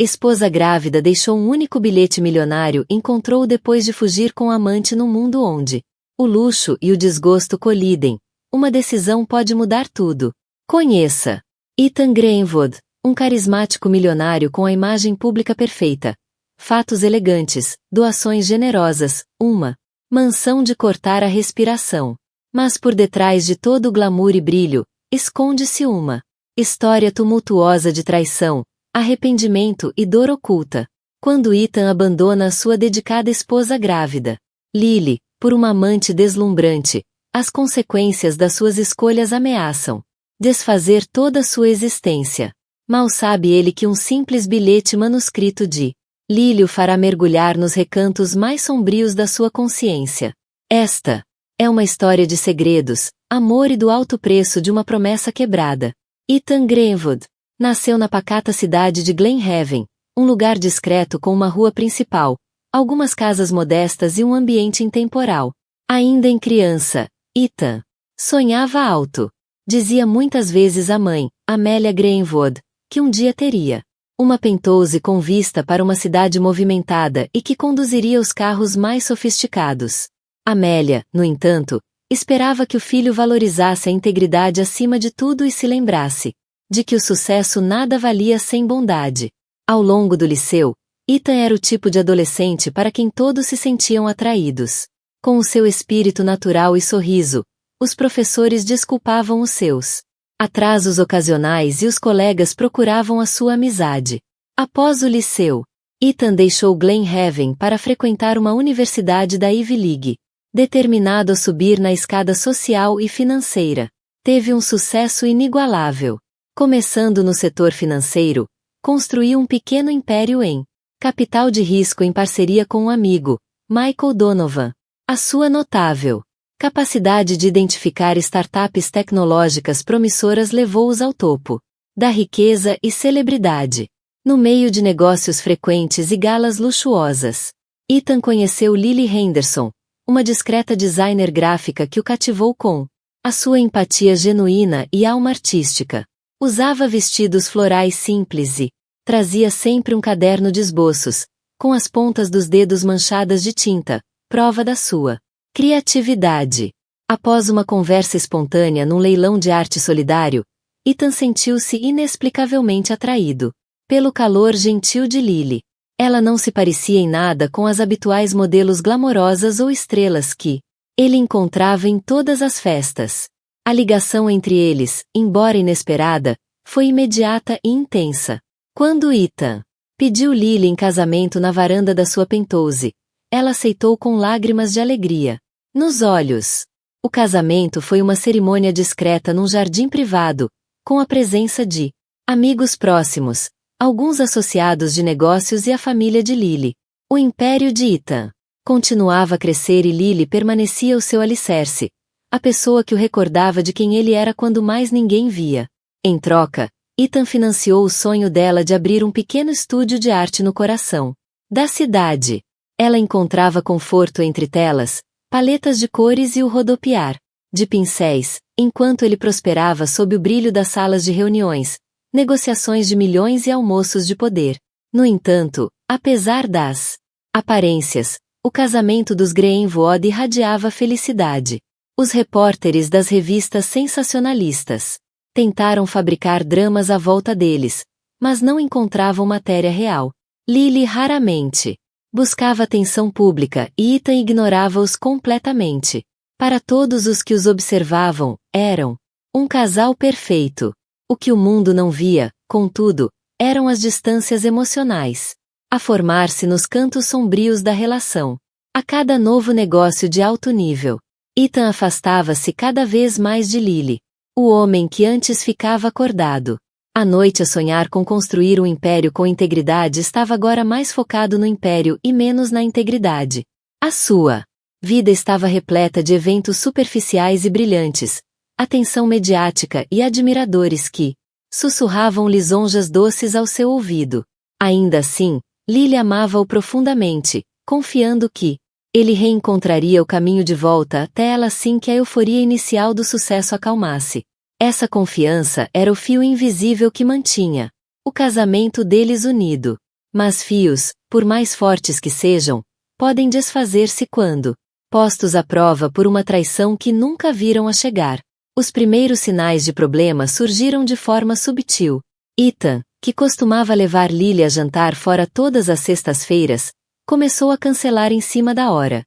esposa grávida deixou um único bilhete milionário e encontrou-o depois de fugir com o amante num mundo onde o luxo e o desgosto colidem. Uma decisão pode mudar tudo. Conheça Ethan Greenwood, um carismático milionário com a imagem pública perfeita. Fatos elegantes, doações generosas, uma mansão de cortar a respiração. Mas por detrás de todo o glamour e brilho, esconde-se uma história tumultuosa de traição, arrependimento e dor oculta. Quando Ethan abandona a sua dedicada esposa grávida, Lily, por uma amante deslumbrante, as consequências das suas escolhas ameaçam desfazer toda a sua existência. Mal sabe ele que um simples bilhete manuscrito de Lily o fará mergulhar nos recantos mais sombrios da sua consciência. Esta é uma história de segredos, amor e do alto preço de uma promessa quebrada. Ethan Greenwood nasceu na pacata cidade de Glenhaven, um lugar discreto com uma rua principal, algumas casas modestas e um ambiente intemporal. Ainda em criança, Ethan sonhava alto. Dizia muitas vezes à mãe, Amelia Greenwood, que um dia teria uma penthouse com vista para uma cidade movimentada e que conduziria os carros mais sofisticados. Amélia, no entanto, esperava que o filho valorizasse a integridade acima de tudo e se lembrasse de que o sucesso nada valia sem bondade. Ao longo do liceu, Ethan era o tipo de adolescente para quem todos se sentiam atraídos. Com o seu espírito natural e sorriso, os professores desculpavam os seus atrasos ocasionais e os colegas procuravam a sua amizade. Após o liceu, Ethan deixou Glenhaven para frequentar uma universidade da Ivy League. Determinado a subir na escada social e financeira, teve um sucesso inigualável. Começando no setor financeiro, construiu um pequeno império em capital de risco em parceria com um amigo, Michael Donovan. A sua notável capacidade de identificar startups tecnológicas promissoras levou-os ao topo da riqueza e celebridade. No meio de negócios frequentes e galas luxuosas, Ethan conheceu Lily Henderson, uma discreta designer gráfica que o cativou com a sua empatia genuína e alma artística. Usava vestidos florais simples e trazia sempre um caderno de esboços, com as pontas dos dedos manchadas de tinta, prova da sua criatividade. Após uma conversa espontânea num leilão de arte solidário, Ethan sentiu-se inexplicavelmente atraído pelo calor gentil de Lily. Ela não se parecia em nada com as habituais modelos glamorosas ou estrelas que ele encontrava em todas as festas. A ligação entre eles, embora inesperada, foi imediata e intensa. Quando Ethan pediu Lily em casamento na varanda da sua penthouse, ela aceitou com lágrimas de alegria nos olhos. O casamento foi uma cerimônia discreta num jardim privado, com a presença de amigos próximos, alguns associados de negócios e a família de Lily. O império de Ethan continuava a crescer e Lily permanecia o seu alicerce, a pessoa que o recordava de quem ele era quando mais ninguém via. Em troca, Ethan financiou o sonho dela de abrir um pequeno estúdio de arte no coração da cidade. Ela encontrava conforto entre telas, paletas de cores e o rodopiar de pincéis, enquanto ele prosperava sob o brilho das salas de reuniões, negociações de milhões e almoços de poder. No entanto, apesar das aparências, o casamento dos Greenwood irradiava felicidade. Os repórteres das revistas sensacionalistas tentaram fabricar dramas à volta deles, mas não encontravam matéria real. Lily raramente buscava atenção pública e Ethan ignorava-os completamente. Para todos os que os observavam, eram um casal perfeito. O que o mundo não via, contudo, eram as distâncias emocionais a formar-se nos cantos sombrios da relação. A cada novo negócio de alto nível, Ethan afastava-se cada vez mais de Lily, o homem que antes ficava acordado à noite a sonhar com construir um império com integridade estava agora mais focado no império e menos na integridade. A sua vida estava repleta de eventos superficiais e brilhantes, atenção mediática e admiradores que sussurravam lisonjas doces ao seu ouvido. Ainda assim, Lily amava-o profundamente, confiando que ele reencontraria o caminho de volta até ela assim que a euforia inicial do sucesso acalmasse. Essa confiança era o fio invisível que mantinha o casamento deles unido. Mas fios, por mais fortes que sejam, podem desfazer-se quando postos à prova por uma traição que nunca viram a chegar. Os primeiros sinais de problema surgiram de forma subtil. Ethan, que costumava levar Lily a jantar fora todas as sextas-feiras, começou a cancelar em cima da hora.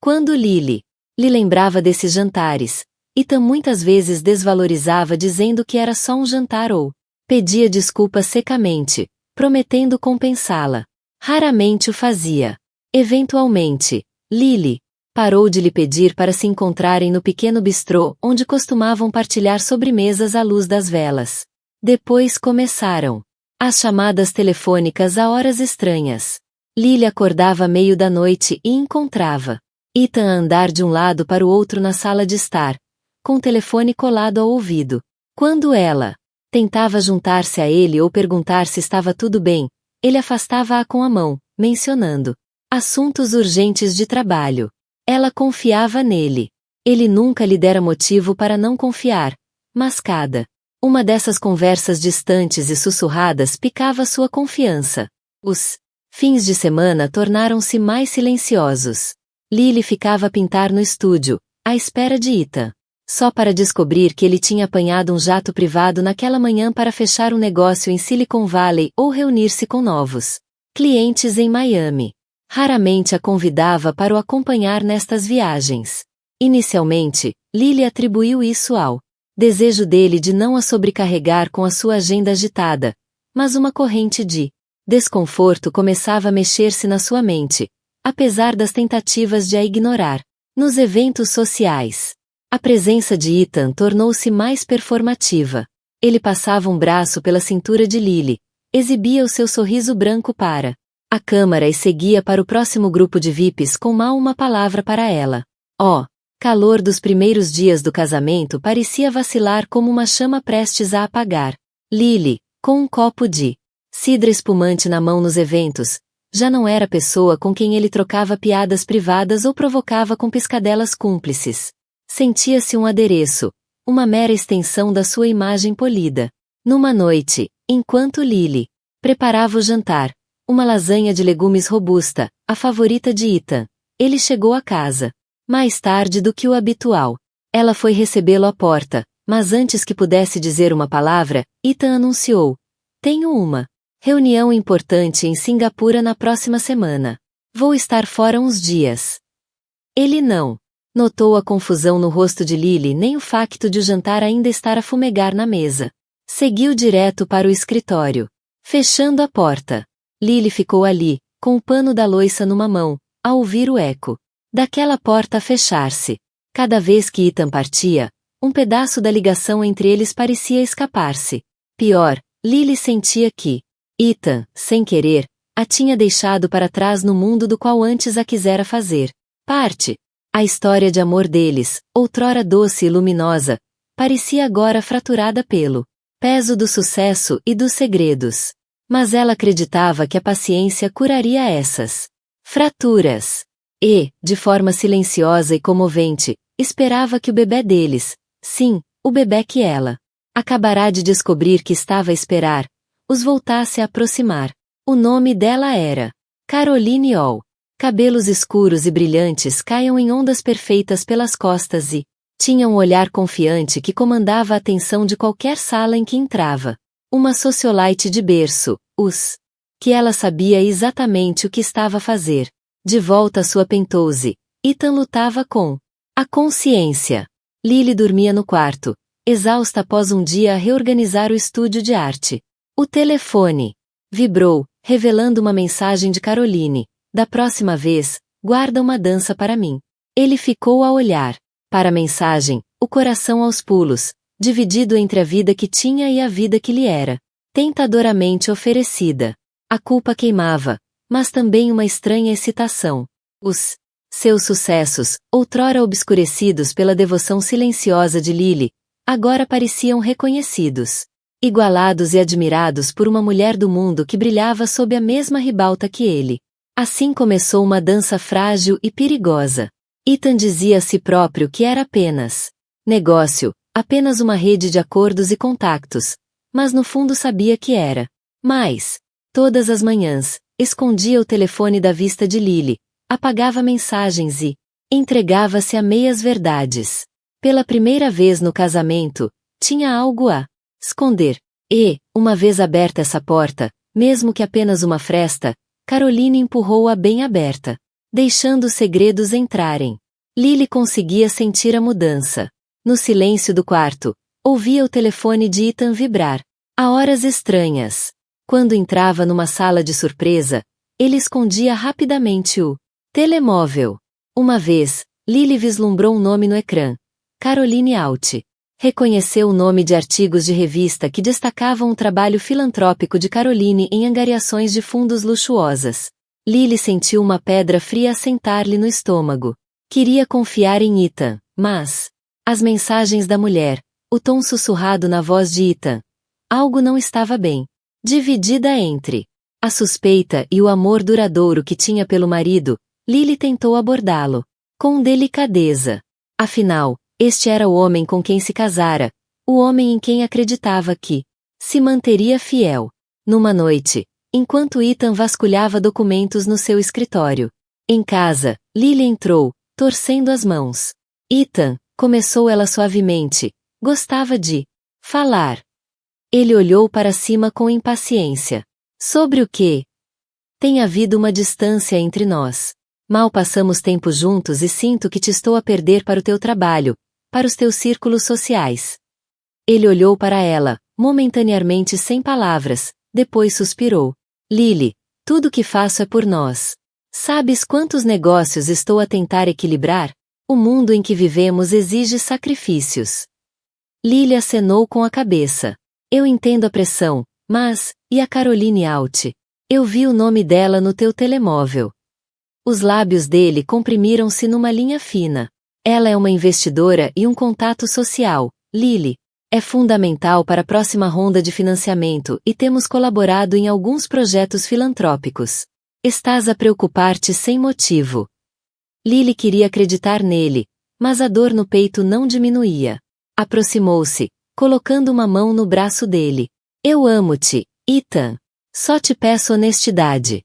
Quando Lily lhe lembrava desses jantares, Ethan muitas vezes desvalorizava dizendo que era só um jantar ou pedia desculpas secamente, prometendo compensá-la. Raramente o fazia. Eventualmente, Lily parou de lhe pedir para se encontrarem no pequeno bistrô onde costumavam partilhar sobremesas à luz das velas. Depois começaram as chamadas telefônicas a horas estranhas. Lily acordava à meio da noite e encontrava Ethan a andar de um lado para o outro na sala de estar, com o telefone colado ao ouvido. Quando ela tentava juntar-se a ele ou perguntar se estava tudo bem, ele afastava-a com a mão, mencionando assuntos urgentes de trabalho. Ela confiava nele. Ele nunca lhe dera motivo para não confiar, mas cada uma dessas conversas distantes e sussurradas picava sua confiança. Os fins de semana tornaram-se mais silenciosos. Lily ficava a pintar no estúdio, à espera de Ethan. Só para descobrir que ele tinha apanhado um jato privado naquela manhã para fechar um negócio em Silicon Valley ou reunir-se com novos clientes em Miami. Raramente a convidava para o acompanhar nestas viagens. Inicialmente, Lily atribuiu isso ao desejo dele de não a sobrecarregar com a sua agenda agitada, mas uma corrente de desconforto começava a mexer-se na sua mente, apesar das tentativas de a ignorar. Nos eventos sociais, a presença de Ethan tornou-se mais performativa. Ele passava um braço pela cintura de Lily, exibia o seu sorriso branco para a câmara e seguia para o próximo grupo de VIPs com mal uma palavra para ela. Calor dos primeiros dias do casamento parecia vacilar como uma chama prestes a apagar. Lily, com um copo de cidra espumante na mão nos eventos, já não era a pessoa com quem ele trocava piadas privadas ou provocava com piscadelas cúmplices. Sentia-se um adereço, uma mera extensão da sua imagem polida. Numa noite, enquanto Lily preparava o jantar, uma lasanha de legumes robusta, a favorita de Ethan, ele chegou a casa mais tarde do que o habitual. Ela foi recebê-lo à porta, mas antes que pudesse dizer uma palavra, Ethan anunciou: "Tenho uma reunião importante em Singapura na próxima semana. Vou estar fora uns dias." Ele não notou a confusão no rosto de Lily nem o facto de o jantar ainda estar a fumegar na mesa. Seguiu direto para o escritório. Fechando a porta, Lily ficou ali, com o pano da louça numa mão, a ouvir o eco daquela porta a fechar-se. Cada vez que Ethan partia, um pedaço da ligação entre eles parecia escapar-se. Pior, Lily sentia que Ethan, sem querer, a tinha deixado para trás no mundo do qual antes a quisera fazer parte. A história de amor deles, outrora doce e luminosa, parecia agora fraturada pelo peso do sucesso e dos segredos. Mas ela acreditava que a paciência curaria essas fraturas. E, de forma silenciosa e comovente, esperava que o bebê deles, sim, o bebê que ela acabará de descobrir que estava a esperar, os voltasse a aproximar. O nome dela era Caroline Hall. Cabelos escuros e brilhantes caíam em ondas perfeitas pelas costas e tinha um olhar confiante que comandava a atenção de qualquer sala em que entrava. Uma socialite de berço, que ela sabia exatamente o que estava a fazer. De volta à sua penthouse, Ethan lutava com a consciência. Lily dormia no quarto, exausta após um dia a reorganizar o estúdio de arte. O telefone vibrou, revelando uma mensagem de Caroline: "Da próxima vez, guarda uma dança para mim." Ele ficou a olhar para a mensagem, o coração aos pulos, dividido entre a vida que tinha e a vida que lhe era tentadoramente oferecida. A culpa queimava, mas também uma estranha excitação. Os seus sucessos, outrora obscurecidos pela devoção silenciosa de Lily, agora pareciam reconhecidos, igualados e admirados por uma mulher do mundo que brilhava sob a mesma ribalta que ele. Assim começou uma dança frágil e perigosa. Ethan dizia a si próprio que era apenas negócio, apenas uma rede de acordos e contactos, mas no fundo sabia que era mais. Todas as manhãs, escondia o telefone da vista de Lily, apagava mensagens e entregava-se a meias verdades. Pela primeira vez no casamento, tinha algo a esconder. E, uma vez aberta essa porta, mesmo que apenas uma fresta, Caroline empurrou-a bem aberta, deixando os segredos entrarem. Lily conseguia sentir a mudança. No silêncio do quarto, ouvia o telefone de Ethan vibrar, a horas estranhas. Quando entrava numa sala de surpresa, ele escondia rapidamente o telemóvel. Uma vez, Lily vislumbrou um nome no ecrã. Caroline Alt. Reconheceu o nome de artigos de revista que destacavam o trabalho filantrópico de Caroline em angariações de fundos luxuosas. Lily sentiu uma pedra fria assentar-lhe no estômago. Queria confiar em Ethan, mas as mensagens da mulher, o tom sussurrado na voz de Ethan. Algo não estava bem. Dividida entre a suspeita e o amor duradouro que tinha pelo marido, Lily tentou abordá-lo com delicadeza. Afinal, este era o homem com quem se casara, o homem em quem acreditava que se manteria fiel. Numa noite, enquanto Ethan vasculhava documentos no seu escritório. Em casa, Lily entrou, torcendo as mãos. Ethan, começou ela suavemente, gostava de falar. Ele olhou para cima com impaciência. Sobre o quê? Tem havido uma distância entre nós. Mal passamos tempo juntos e sinto que te estou a perder para o teu trabalho, para os teus círculos sociais. Ele olhou para ela, momentaneamente sem palavras, depois suspirou. Lily, tudo o que faço é por nós. Sabes quantos negócios estou a tentar equilibrar? O mundo em que vivemos exige sacrifícios. Lily acenou com a cabeça. Eu entendo a pressão, mas, e a Caroline Alt? Eu vi o nome dela no teu telemóvel. Os lábios dele comprimiram-se numa linha fina. Ela é uma investidora e um contato social, Lily. É fundamental para a próxima ronda de financiamento e temos colaborado em alguns projetos filantrópicos. Estás a preocupar-te sem motivo. Lily queria acreditar nele, mas a dor no peito não diminuía. Aproximou-se, colocando uma mão no braço dele. Eu amo-te, Ethan. Só te peço honestidade.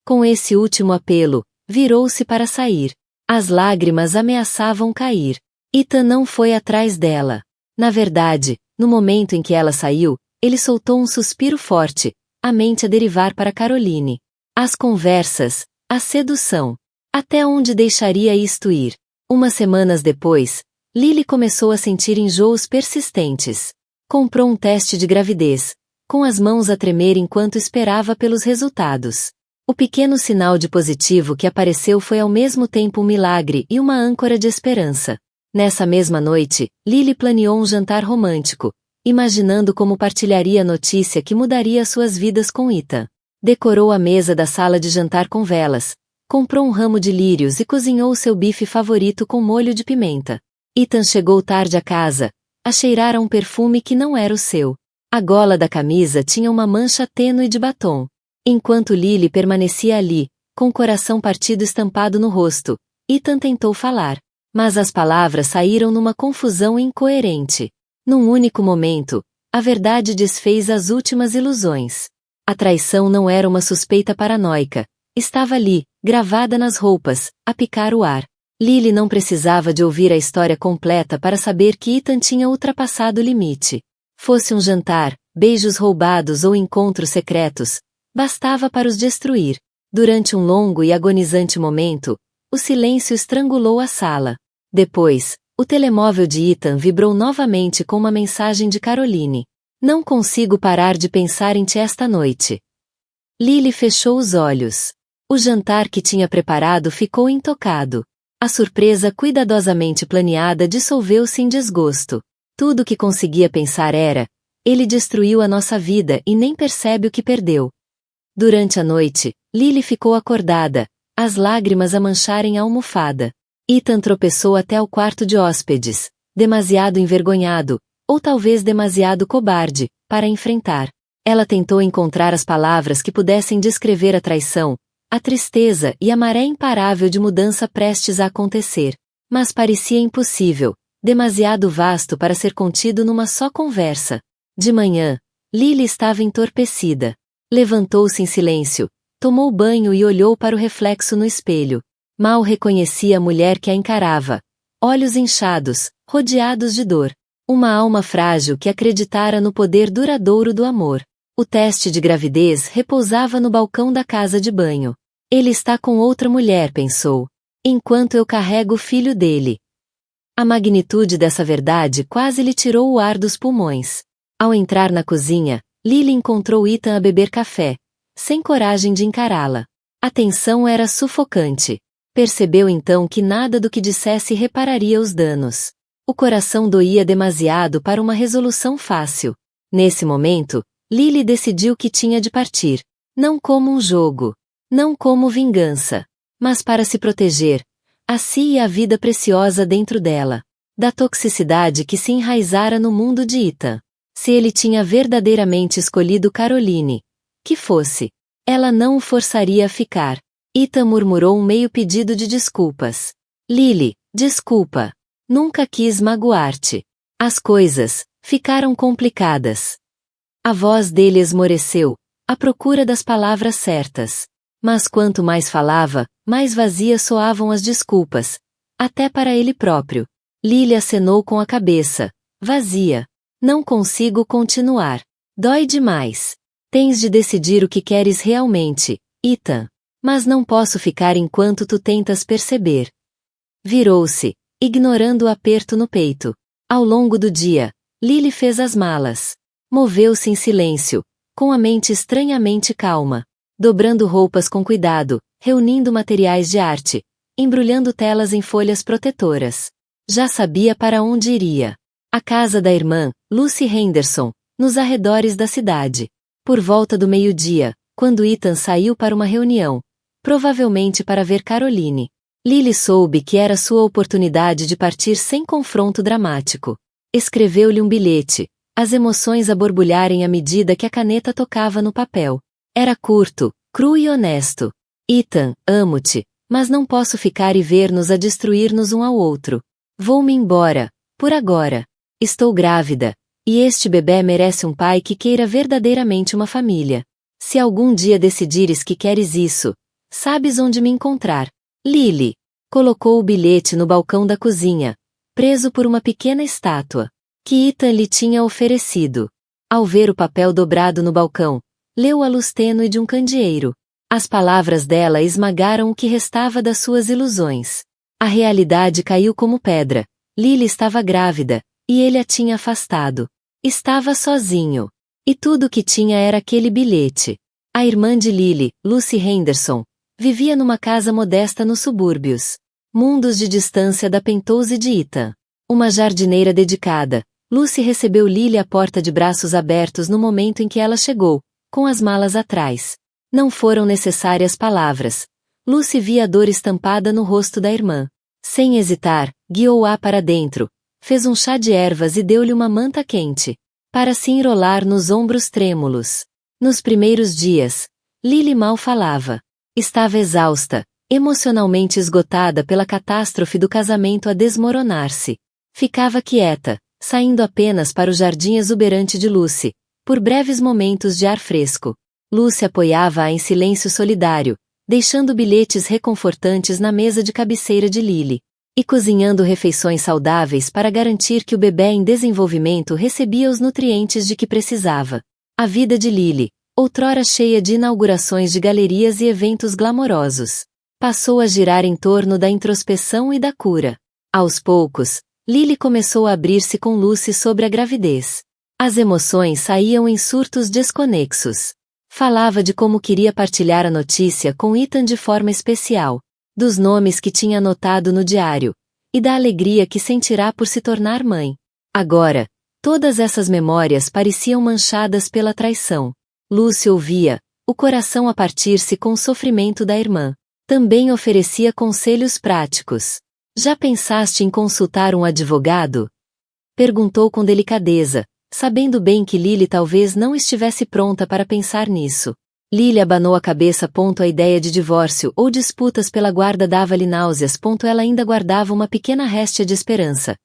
Com esse último apelo, virou-se para sair. As lágrimas ameaçavam cair. Ethan não foi atrás dela. Na verdade, no momento em que ela saiu, ele soltou um suspiro forte, a mente a derivar para Caroline. As conversas, a sedução. Até onde deixaria isto ir? Umas semanas depois, Lily começou a sentir enjoos persistentes. Comprou um teste de gravidez, com as mãos a tremer enquanto esperava pelos resultados. O pequeno sinal de positivo que apareceu foi ao mesmo tempo um milagre e uma âncora de esperança. Nessa mesma noite, Lily planeou um jantar romântico, imaginando como partilharia a notícia que mudaria suas vidas com Ethan. Decorou a mesa da sala de jantar com velas, comprou um ramo de lírios e cozinhou seu bife favorito com molho de pimenta. Ethan chegou tarde à casa, a cheirar a um perfume que não era o seu. A gola da camisa tinha uma mancha tênue de batom. Enquanto Lily permanecia ali, com o coração partido estampado no rosto, Ethan tentou falar. Mas as palavras saíram numa confusão incoerente. Num único momento, a verdade desfez as últimas ilusões. A traição não era uma suspeita paranoica. Estava ali, gravada nas roupas, a picar o ar. Lily não precisava de ouvir a história completa para saber que Ethan tinha ultrapassado o limite. Fosse um jantar, beijos roubados ou encontros secretos, bastava para os destruir. Durante um longo e agonizante momento, o silêncio estrangulou a sala. Depois, o telemóvel de Ethan vibrou novamente com uma mensagem de Caroline. Não consigo parar de pensar em ti esta noite. Lily fechou os olhos. O jantar que tinha preparado ficou intocado. A surpresa cuidadosamente planeada dissolveu-se em desgosto. Tudo o que conseguia pensar era: ele destruiu a nossa vida e nem percebe o que perdeu. Durante a noite, Lily ficou acordada, as lágrimas a mancharem a almofada. Ethan tropeçou até o quarto de hóspedes, demasiado envergonhado, ou talvez demasiado cobarde, para enfrentar. Ela tentou encontrar as palavras que pudessem descrever a traição, a tristeza e a maré imparável de mudança prestes a acontecer. Mas parecia impossível, demasiado vasto para ser contido numa só conversa. De manhã, Lily estava entorpecida. Levantou-se em silêncio, tomou banho e olhou para o reflexo no espelho. Mal reconhecia a mulher que a encarava. Olhos inchados, rodeados de dor. Uma alma frágil que acreditara no poder duradouro do amor. O teste de gravidez repousava no balcão da casa de banho. Ele está com outra mulher, pensou. Enquanto eu carrego o filho dele. A magnitude dessa verdade quase lhe tirou o ar dos pulmões. Ao entrar na cozinha, Lily encontrou Ethan a beber café, sem coragem de encará-la. A tensão era sufocante. Percebeu então que nada do que dissesse repararia os danos. O coração doía demasiado para uma resolução fácil. Nesse momento, Lily decidiu que tinha de partir. Não como um jogo. Não como vingança. Mas para se proteger. A si e a vida preciosa dentro dela. Da toxicidade que se enraizara no mundo de Ethan. Se ele tinha verdadeiramente escolhido Caroline. Que fosse. Ela não o forçaria a ficar. Ethan murmurou um meio pedido de desculpas. Lily, desculpa. Nunca quis magoar-te. As coisas ficaram complicadas. A voz dele esmoreceu, à procura das palavras certas. Mas quanto mais falava, mais vazias soavam as desculpas. Até para ele próprio. Lily acenou com a cabeça. Vazia. Não consigo continuar. Dói demais. Tens de decidir o que queres realmente, Ethan. Mas não posso ficar enquanto tu tentas perceber. Virou-se, ignorando o aperto no peito. Ao longo do dia, Lily fez as malas. Moveu-se em silêncio, com a mente estranhamente calma. Dobrando roupas com cuidado, reunindo materiais de arte, embrulhando telas em folhas protetoras. Já sabia para onde iria. A casa da irmã, Lucy Henderson, nos arredores da cidade. Por volta do meio-dia, quando Ethan saiu para uma reunião, provavelmente para ver Caroline, Lily soube que era sua oportunidade de partir sem confronto dramático. Escreveu-lhe um bilhete, as emoções a borbulharem à medida que a caneta tocava no papel. Era curto, cru e honesto. Ethan, amo-te, mas não posso ficar e ver-nos a destruir-nos um ao outro. Vou-me embora, por agora. Estou grávida, e este bebê merece um pai que queira verdadeiramente uma família. Se algum dia decidires que queres isso, sabes onde me encontrar. Lily. Colocou o bilhete no balcão da cozinha, preso por uma pequena estátua, que Ethan lhe tinha oferecido. Ao ver o papel dobrado no balcão, leu a luz tênue de um candeeiro. As palavras dela esmagaram o que restava das suas ilusões. A realidade caiu como pedra. Lily estava grávida, e ele a tinha afastado. Estava sozinho. E tudo o que tinha era aquele bilhete. A irmã de Lily, Lucy Henderson, vivia numa casa modesta nos subúrbios. Mundos de distância da Penthouse de Ethan. Uma jardineira dedicada, Lucy recebeu Lily à porta de braços abertos no momento em que ela chegou, com as malas atrás. Não foram necessárias palavras. Lucy via a dor estampada no rosto da irmã. Sem hesitar, guiou-a para dentro, fez um chá de ervas e deu-lhe uma manta quente, para se enrolar nos ombros trêmulos. Nos primeiros dias, Lily mal falava. Estava exausta, emocionalmente esgotada pela catástrofe do casamento a desmoronar-se. Ficava quieta, saindo apenas para o jardim exuberante de Lucy, por breves momentos de ar fresco. Lucy apoiava-a em silêncio solidário, deixando bilhetes reconfortantes na mesa de cabeceira de Lily, e cozinhando refeições saudáveis para garantir que o bebê em desenvolvimento recebia os nutrientes de que precisava. A vida de Lily, outrora cheia de inaugurações de galerias e eventos glamourosos, passou a girar em torno da introspeção e da cura. Aos poucos, Lily começou a abrir-se com Lucy sobre a gravidez. As emoções saíam em surtos desconexos. Falava de como queria partilhar a notícia com Ethan de forma especial, dos nomes que tinha anotado no diário, e da alegria que sentirá por se tornar mãe. Agora, todas essas memórias pareciam manchadas pela traição. Lucy ouvia, o coração a partir-se com o sofrimento da irmã. Também oferecia conselhos práticos. Já pensaste em consultar um advogado? Perguntou com delicadeza, sabendo bem que Lily talvez não estivesse pronta para pensar nisso. Lily abanou a cabeça. A ideia de divórcio ou disputas pela guarda dava-lhe náuseas. Ela ainda guardava uma pequena réstia de esperança.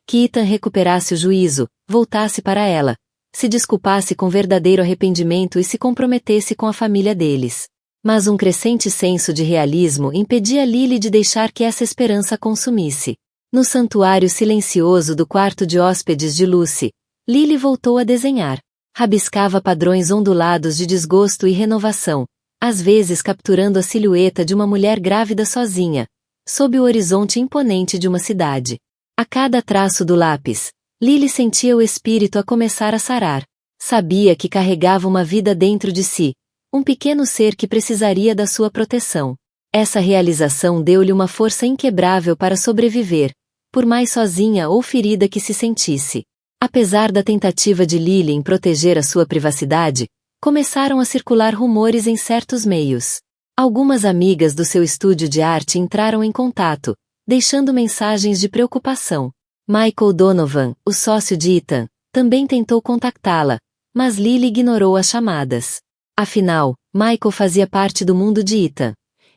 Que Ethan recuperasse o juízo, voltasse para ela, se desculpasse com verdadeiro arrependimento e se comprometesse com a família deles. Mas um crescente senso de realismo impedia Lily de deixar que essa esperança consumisse. No santuário silencioso do quarto de hóspedes de Lucy, Lily voltou a desenhar. Rabiscava padrões ondulados de desgosto e renovação, às vezes capturando a silhueta de uma mulher grávida sozinha, sob o horizonte imponente de uma cidade. A cada traço do lápis, Lily sentia o espírito a começar a sarar. Sabia que carregava uma vida dentro de si, um pequeno ser que precisaria da sua proteção. Essa realização deu-lhe uma força inquebrável para sobreviver, por mais sozinha ou ferida que se sentisse. Apesar da tentativa de Lily em proteger a sua privacidade, começaram a circular rumores em certos meios. Algumas amigas do seu estúdio de arte entraram em contato, deixando mensagens de preocupação. Michael Donovan, o sócio de Ethan, também tentou contactá-la, mas Lily ignorou as chamadas. Afinal, Michael fazia parte do mundo de Ethan,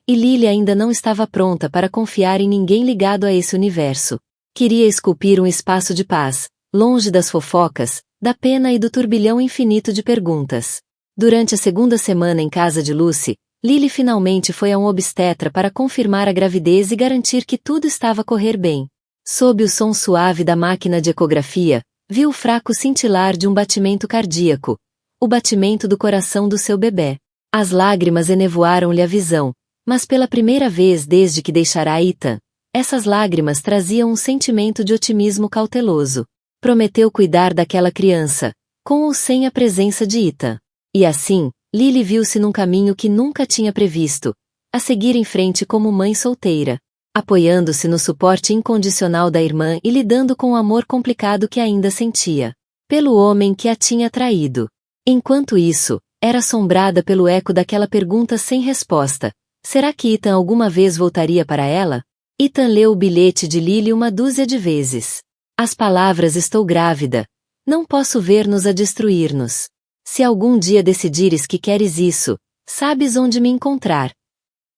e Lily ainda não estava pronta para confiar em ninguém ligado a esse universo. Queria esculpir um espaço de paz, longe das fofocas, da pena e do turbilhão infinito de perguntas. Durante a segunda semana em casa de Lucy, Lily finalmente foi a um obstetra para confirmar a gravidez e garantir que tudo estava a correr bem. Sob o som suave da máquina de ecografia, viu o fraco cintilar de um batimento cardíaco, o batimento do coração do seu bebê. As lágrimas enevoaram-lhe a visão, mas pela primeira vez desde que deixara Ethan, essas lágrimas traziam um sentimento de otimismo cauteloso. Prometeu cuidar daquela criança, com ou sem a presença de Ethan. E assim, Lily viu-se num caminho que nunca tinha previsto, a seguir em frente como mãe solteira, apoiando-se no suporte incondicional da irmã e lidando com o amor complicado que ainda sentia, pelo homem que a tinha traído. Enquanto isso, era assombrada pelo eco daquela pergunta sem resposta: será que Ethan alguma vez voltaria para ela? Ethan leu o bilhete de Lily uma dúzia de vezes. As palavras "estou grávida", "não posso ver-nos a destruir-nos", "se algum dia decidires que queres isso, sabes onde me encontrar",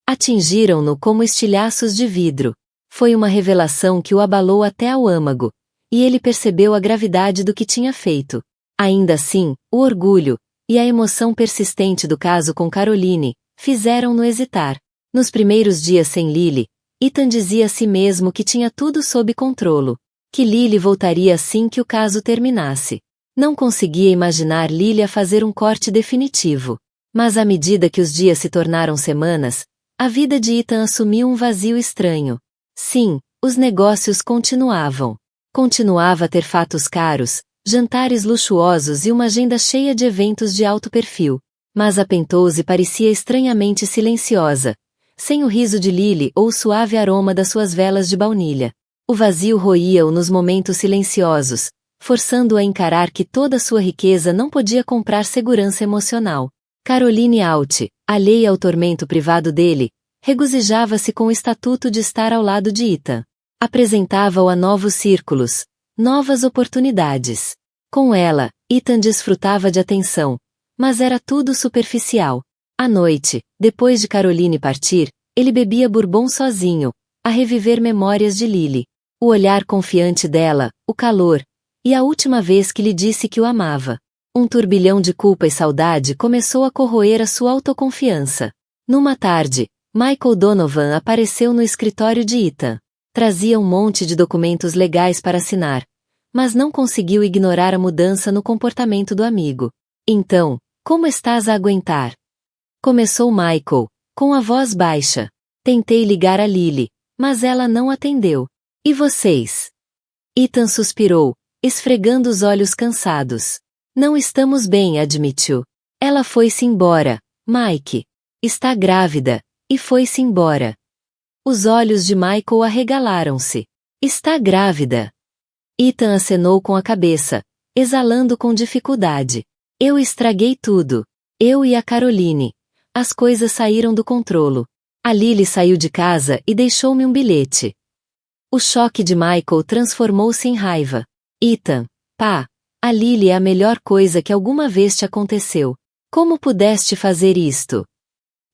atingiram-no como estilhaços de vidro. Foi uma revelação que o abalou até ao âmago, e ele percebeu a gravidade do que tinha feito. Ainda assim, o orgulho e a emoção persistente do caso com Caroline fizeram-no hesitar. Nos primeiros dias sem Lily, Ethan dizia a si mesmo que tinha tudo sob controle, que Lily voltaria assim que o caso terminasse. Não conseguia imaginar Lily a fazer um corte definitivo. Mas à medida que os dias se tornaram semanas, a vida de Ethan assumiu um vazio estranho. Sim, os negócios continuavam. Continuava a ter fatos caros, jantares luxuosos e uma agenda cheia de eventos de alto perfil. Mas a Penthouse parecia estranhamente silenciosa, sem o riso de Lily ou o suave aroma das suas velas de baunilha. O vazio roía-o nos momentos silenciosos, forçando-o a encarar que toda sua riqueza não podia comprar segurança emocional. Caroline Alt, alheia ao tormento privado dele, regozijava-se com o estatuto de estar ao lado de Ethan. Apresentava-o a novos círculos, novas oportunidades. Com ela, Ethan desfrutava de atenção, mas era tudo superficial. À noite, depois de Caroline partir, ele bebia bourbon sozinho, a reviver memórias de Lily. O olhar confiante dela, o calor, e a última vez que lhe disse que o amava. Um turbilhão de culpa e saudade começou a corroer a sua autoconfiança. Numa tarde, Michael Donovan apareceu no escritório de Ethan. Trazia um monte de documentos legais para assinar, mas não conseguiu ignorar a mudança no comportamento do amigo. Então, como estás a aguentar? Começou Michael, com a voz baixa. Tentei ligar a Lily, mas ela não atendeu. E vocês? Ethan suspirou, esfregando os olhos cansados. Não estamos bem, admitiu. Ela foi-se embora, Mike. Está grávida, e foi-se embora. Os olhos de Michael arregalaram-se. Está grávida. Ethan acenou com a cabeça, exalando com dificuldade. Eu estraguei tudo. Eu e a Caroline. As coisas saíram do controlo. A Lily saiu de casa e deixou-me um bilhete. O choque de Michael transformou-se em raiva. Ethan, pá, a Lily é a melhor coisa que alguma vez te aconteceu. Como pudeste fazer isto?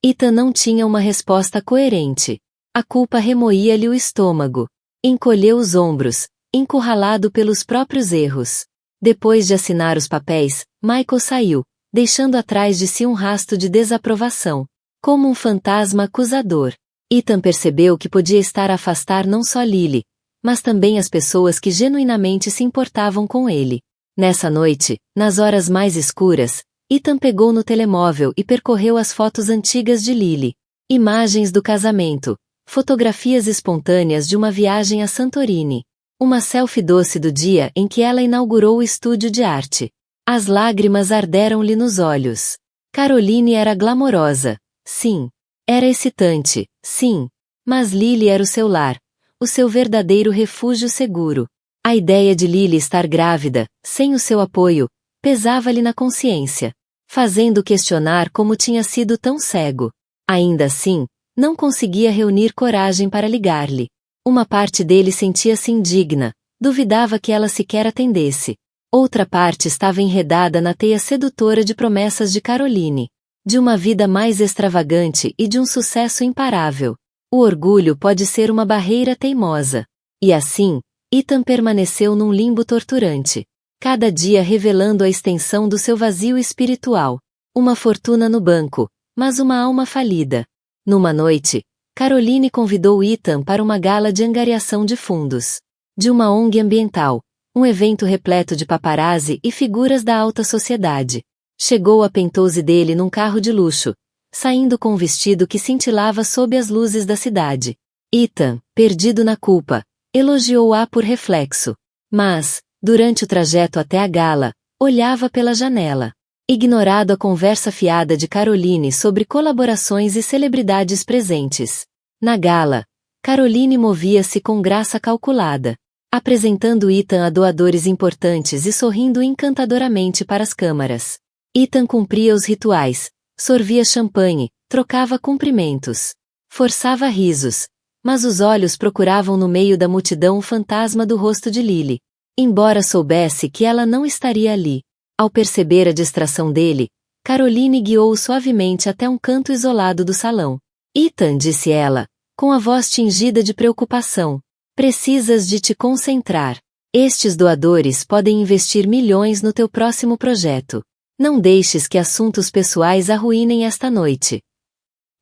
Ethan não tinha uma resposta coerente. A culpa remoía-lhe o estômago. Encolheu os ombros, encurralado pelos próprios erros. Depois de assinar os papéis, Michael saiu, deixando atrás de si um rastro de desaprovação, como um fantasma acusador. Ethan percebeu que podia estar a afastar não só Lily, mas também as pessoas que genuinamente se importavam com ele. Nessa noite, nas horas mais escuras, Ethan pegou no telemóvel e percorreu as fotos antigas de Lily. Imagens do casamento, fotografias espontâneas de uma viagem a Santorini. Uma selfie doce do dia em que ela inaugurou o estúdio de arte. As lágrimas arderam-lhe nos olhos. Caroline era glamourosa, sim. Era excitante, sim. Mas Lily era o seu lar, o seu verdadeiro refúgio seguro. A ideia de Lily estar grávida, sem o seu apoio, pesava-lhe na consciência, fazendo questionar como tinha sido tão cego. Ainda assim, não conseguia reunir coragem para ligar-lhe. Uma parte dele sentia-se indigna, duvidava que ela sequer atendesse. Outra parte estava enredada na teia sedutora de promessas de Caroline, de uma vida mais extravagante e de um sucesso imparável. O orgulho pode ser uma barreira teimosa. E assim, Ethan permaneceu num limbo torturante, cada dia revelando a extensão do seu vazio espiritual. Uma fortuna no banco, mas uma alma falida. Numa noite, Caroline convidou Ethan para uma gala de angariação de fundos de uma ONG ambiental, um evento repleto de paparazzi e figuras da alta sociedade. Chegou a Penthouse dele num carro de luxo, saindo com um vestido que cintilava sob as luzes da cidade. Ethan, perdido na culpa, elogiou-a por reflexo. Mas, durante o trajeto até a gala, olhava pela janela, ignorado a conversa fiada de Caroline sobre colaborações e celebridades presentes. Na gala, Caroline movia-se com graça calculada, apresentando Ethan a doadores importantes e sorrindo encantadoramente para as câmaras. Ethan cumpria os rituais, sorvia champanhe, trocava cumprimentos, forçava risos, mas os olhos procuravam no meio da multidão o fantasma do rosto de Lily. Embora soubesse que ela não estaria ali. Ao perceber a distração dele, Caroline guiou-o suavemente até um canto isolado do salão. Ethan, disse ela, com a voz tingida de preocupação, precisas de te concentrar. Estes doadores podem investir milhões no teu próximo projeto. Não deixes que assuntos pessoais arruinem esta noite.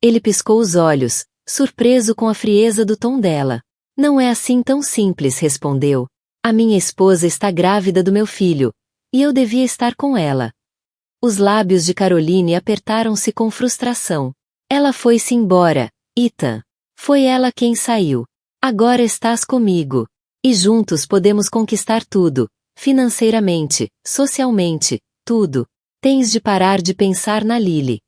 Ele piscou os olhos, surpreso com a frieza do tom dela. Não é assim tão simples, respondeu. A minha esposa está grávida do meu filho, e eu devia estar com ela. Os lábios de Caroline apertaram-se com frustração. Ela foi-se embora, Ethan. Foi ela quem saiu. Agora estás comigo. E juntos podemos conquistar tudo, financeiramente, socialmente, tudo. Tens de parar de pensar na Lily.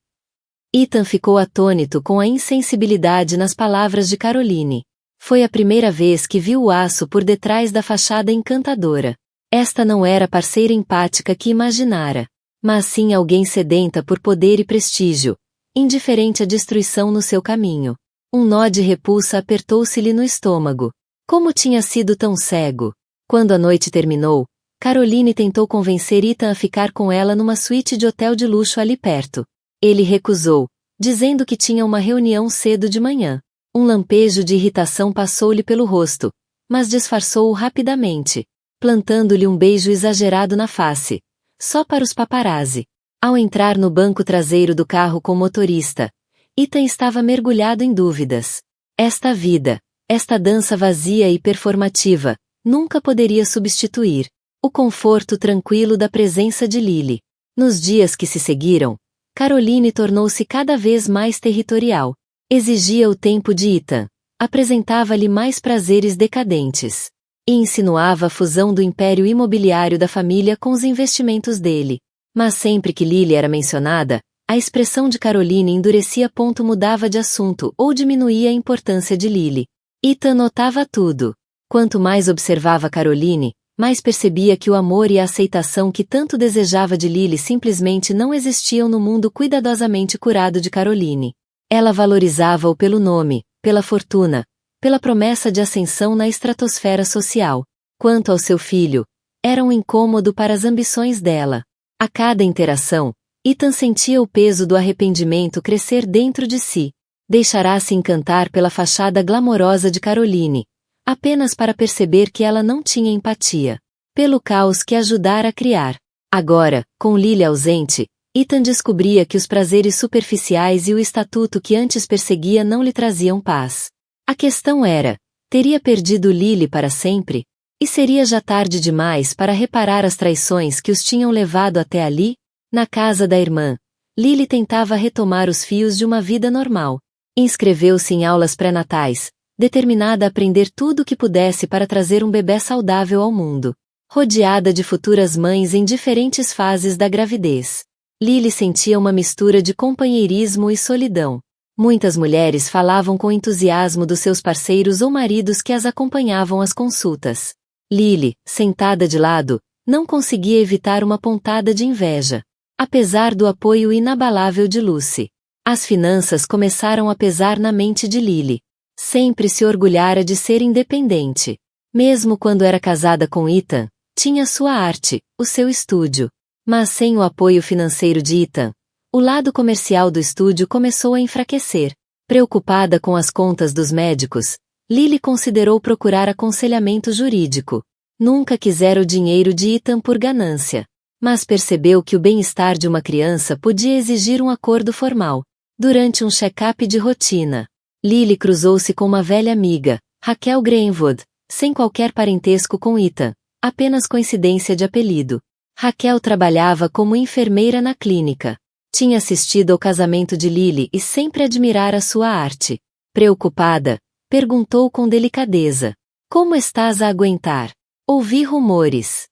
Ethan ficou atônito com a insensibilidade nas palavras de Caroline. Foi a primeira vez que viu o aço por detrás da fachada encantadora. Esta não era a parceira empática que imaginara, mas sim alguém sedenta por poder e prestígio, indiferente à destruição no seu caminho. Um nó de repulsa apertou-se-lhe no estômago. Como tinha sido tão cego? Quando a noite terminou, Caroline tentou convencer Ethan a ficar com ela numa suíte de hotel de luxo ali perto. Ele recusou, dizendo que tinha uma reunião cedo de manhã. Um lampejo de irritação passou-lhe pelo rosto, mas disfarçou-o rapidamente, plantando-lhe um beijo exagerado na face, só para os paparazzi. Ao entrar no banco traseiro do carro com o motorista, Ethan estava mergulhado em dúvidas. Esta vida, esta dança vazia e performativa, nunca poderia substituir o conforto tranquilo da presença de Lily. Nos dias que se seguiram, Caroline tornou-se cada vez mais territorial. Exigia o tempo de Ethan, apresentava-lhe mais prazeres decadentes, e insinuava a fusão do império imobiliário da família com os investimentos dele. Mas sempre que Lily era mencionada, a expressão de Caroline endurecia. Mudava de assunto ou diminuía a importância de Lily. Ethan notava tudo. Quanto mais observava Caroline, mais percebia que o amor e a aceitação que tanto desejava de Lily simplesmente não existiam no mundo cuidadosamente curado de Caroline. Ela valorizava-o pelo nome, pela fortuna, pela promessa de ascensão na estratosfera social. Quanto ao seu filho, era um incômodo para as ambições dela. A cada interação, Ethan sentia o peso do arrependimento crescer dentro de si. Deixará-se encantar pela fachada glamourosa de Caroline, apenas para perceber que ela não tinha empatia. pelo caos que ajudara a criar. Agora, com Lily ausente, Ethan descobria que os prazeres superficiais e o estatuto que antes perseguia não lhe traziam paz. A questão era, teria perdido Lily para sempre? E seria já tarde demais para reparar as traições que os tinham levado até ali? Na casa da irmã, Lily tentava retomar os fios de uma vida normal. Inscreveu-se em aulas pré-natais, determinada a aprender tudo o que pudesse para trazer um bebê saudável ao mundo. Rodeada de futuras mães em diferentes fases da gravidez, Lily sentia uma mistura de companheirismo e solidão. Muitas mulheres falavam com entusiasmo dos seus parceiros ou maridos que as acompanhavam às consultas. Lily, sentada de lado, não conseguia evitar uma pontada de inveja. Apesar do apoio inabalável de Lucy, as finanças começaram a pesar na mente de Lily. Sempre se orgulhara de ser independente. Mesmo quando era casada com Ethan, tinha sua arte, o seu estúdio. Mas sem o apoio financeiro de Ethan, o lado comercial do estúdio começou a enfraquecer. Preocupada com as contas dos médicos, Lily considerou procurar aconselhamento jurídico. Nunca quisera o dinheiro de Ethan por ganância. Mas percebeu que o bem-estar de uma criança podia exigir um acordo formal. Durante um check-up de rotina, Lily cruzou-se com uma velha amiga, Raquel Greenwood, sem qualquer parentesco com Ethan, apenas coincidência de apelido. Raquel trabalhava como enfermeira na clínica. Tinha assistido ao casamento de Lily e sempre admirara sua arte. Preocupada, perguntou com delicadeza: "Como estás a aguentar? Ouvi rumores."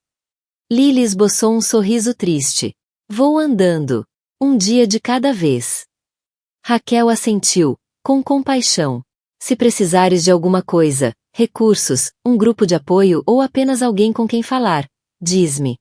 Lily esboçou um sorriso triste. "Vou andando. Um dia de cada vez." Raquel assentiu, com compaixão. "Se precisares de alguma coisa, recursos, um grupo de apoio ou apenas alguém com quem falar, diz-me."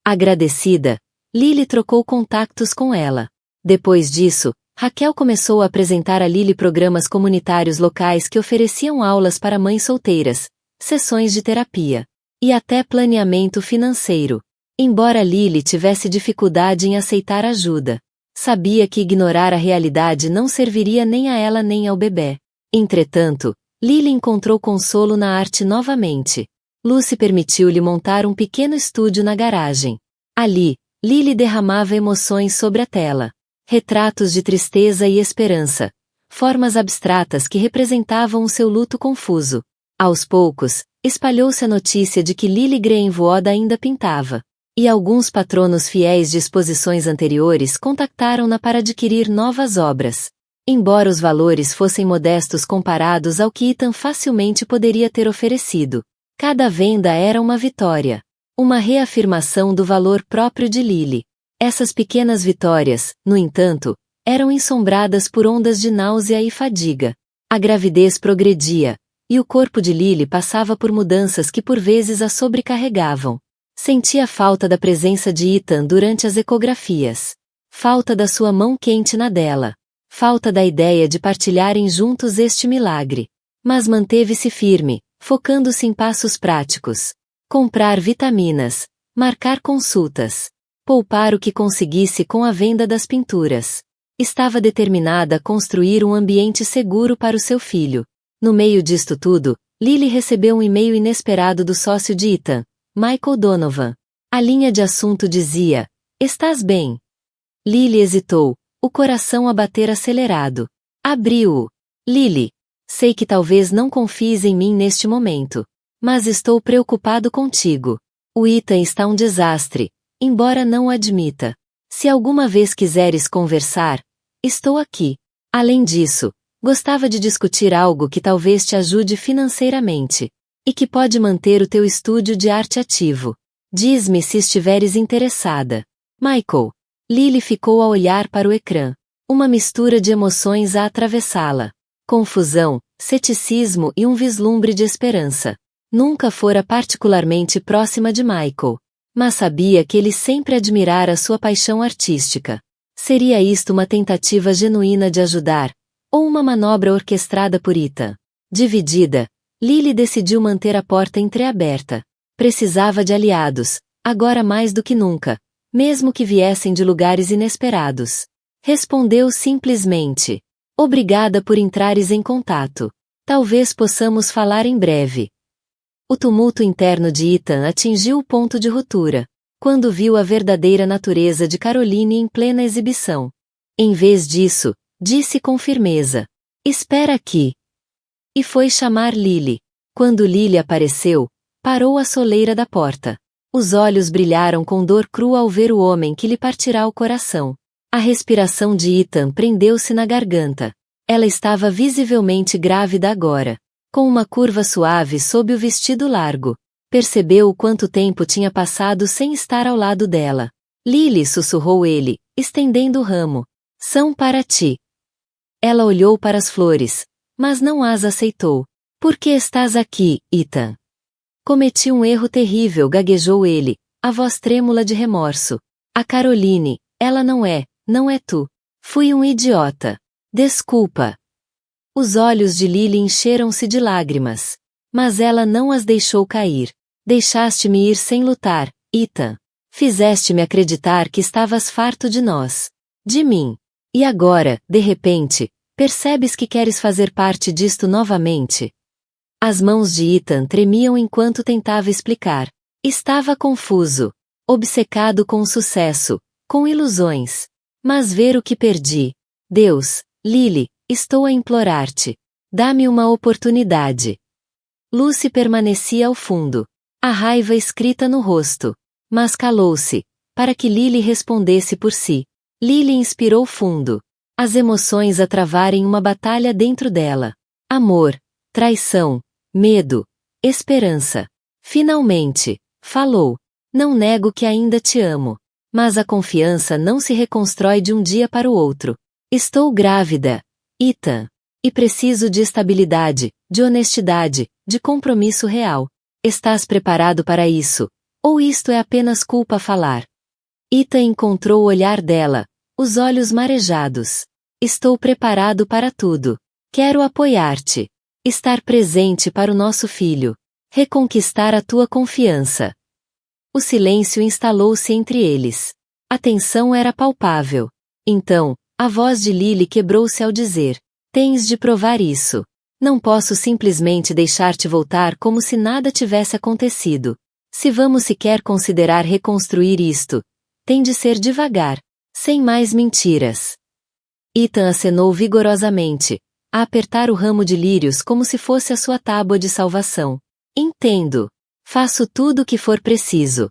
Agradecida, Lily trocou contactos com ela. Depois disso, Raquel começou a apresentar a Lily programas comunitários locais que ofereciam aulas para mães solteiras, sessões de terapia e até planeamento financeiro. Embora Lily tivesse dificuldade em aceitar ajuda, sabia que ignorar a realidade não serviria nem a ela nem ao bebê. Entretanto, Lily encontrou consolo na arte novamente. Lucy permitiu-lhe montar um pequeno estúdio na garagem. Ali, Lily derramava emoções sobre a tela. Retratos de tristeza e esperança. Formas abstratas que representavam o seu luto confuso. Aos poucos, espalhou-se a notícia de que Lily Greenwood ainda pintava. E alguns patronos fiéis de exposições anteriores contactaram-na para adquirir novas obras. Embora os valores fossem modestos comparados ao que Ethan facilmente poderia ter oferecido, cada venda era uma vitória. Uma reafirmação do valor próprio de Lily. Essas pequenas vitórias, no entanto, eram ensombradas por ondas de náusea e fadiga. A gravidez progredia, e o corpo de Lily passava por mudanças que por vezes a sobrecarregavam. Sentia falta da presença de Ethan durante as ecografias. Falta da sua mão quente na dela. Falta da ideia de partilharem juntos este milagre. Mas manteve-se firme, focando-se em passos práticos. Comprar vitaminas, marcar consultas, poupar o que conseguisse com a venda das pinturas. Estava determinada a construir um ambiente seguro para o seu filho. No meio disto tudo, Lily recebeu um e-mail inesperado do sócio de Ethan, Michael Donovan. A linha de assunto dizia: "Estás bem?" Lily hesitou, o coração a bater acelerado. Abriu-o. "Lily, sei que talvez não confies em mim neste momento, mas estou preocupado contigo. O Ethan está um desastre, embora não o admita. Se alguma vez quiseres conversar, estou aqui. Além disso, gostava de discutir algo que talvez te ajude financeiramente, e que pode manter o teu estúdio de arte ativo. Diz-me se estiveres interessada." Michael. Lily ficou a olhar para o ecrã. Uma mistura de emoções a atravessá-la. Confusão, ceticismo e um vislumbre de esperança. Nunca fora particularmente próxima de Michael, mas sabia que ele sempre admirara sua paixão artística. Seria isto uma tentativa genuína de ajudar, ou uma manobra orquestrada por Ethan? Dividida, Lily decidiu manter a porta entreaberta. Precisava de aliados, agora mais do que nunca, mesmo que viessem de lugares inesperados. Respondeu simplesmente: "Obrigada por entrares em contato. Talvez possamos falar em breve." O tumulto interno de Ethan atingiu o ponto de ruptura, quando viu a verdadeira natureza de Caroline em plena exibição. Em vez disso, disse com firmeza: "Espera aqui." E foi chamar Lily. Quando Lily apareceu, parou à soleira da porta. Os olhos brilharam com dor crua ao ver o homem que lhe partirá o coração. A respiração de Ethan prendeu-se na garganta. Ela estava visivelmente grávida agora. Com uma curva suave sob o vestido largo. Percebeu o quanto tempo tinha passado sem estar ao lado dela. "Lily", sussurrou ele, estendendo o ramo. "São para ti." Ela olhou para as flores, mas não as aceitou. "Por que estás aqui, Ethan?" "Cometi um erro terrível", gaguejou ele, a voz trêmula de remorso. "A Caroline, ela não é tu. Fui um idiota. Desculpa." Os olhos de Lily encheram-se de lágrimas. Mas ela não as deixou cair. "Deixaste-me ir sem lutar, Ethan. Fizeste-me acreditar que estavas farto de nós. De mim. E agora, de repente, percebes que queres fazer parte disto novamente?" As mãos de Ethan tremiam enquanto tentava explicar. Estava confuso. Obcecado com o sucesso. Com ilusões. Mas ver o que perdi. "Deus, Lily, estou a implorar-te. Dá-me uma oportunidade." Lucy permanecia ao fundo. A raiva escrita no rosto. Mas calou-se, para que Lily respondesse por si. Lily inspirou fundo. As emoções a travarem uma batalha dentro dela. Amor, traição, medo, esperança. Finalmente, falou. "Não nego que ainda te amo. Mas a confiança não se reconstrói de um dia para o outro. Estou grávida, Ethan. E preciso de estabilidade, de honestidade, de compromisso real. Estás preparado para isso? Ou isto é apenas culpa a falar?" Ethan encontrou o olhar dela, os olhos marejados. "Estou preparado para tudo. Quero apoiar-te. Estar presente para o nosso filho. Reconquistar a tua confiança." O silêncio instalou-se entre eles. A tensão era palpável. Então, a voz de Lily quebrou-se ao dizer: "Tens de provar isso. Não posso simplesmente deixar-te voltar como se nada tivesse acontecido. Se vamos sequer considerar reconstruir isto, tem de ser devagar, sem mais mentiras." Ethan acenou vigorosamente, a apertar o ramo de lírios como se fosse a sua tábua de salvação. "Entendo. Faço tudo o que for preciso."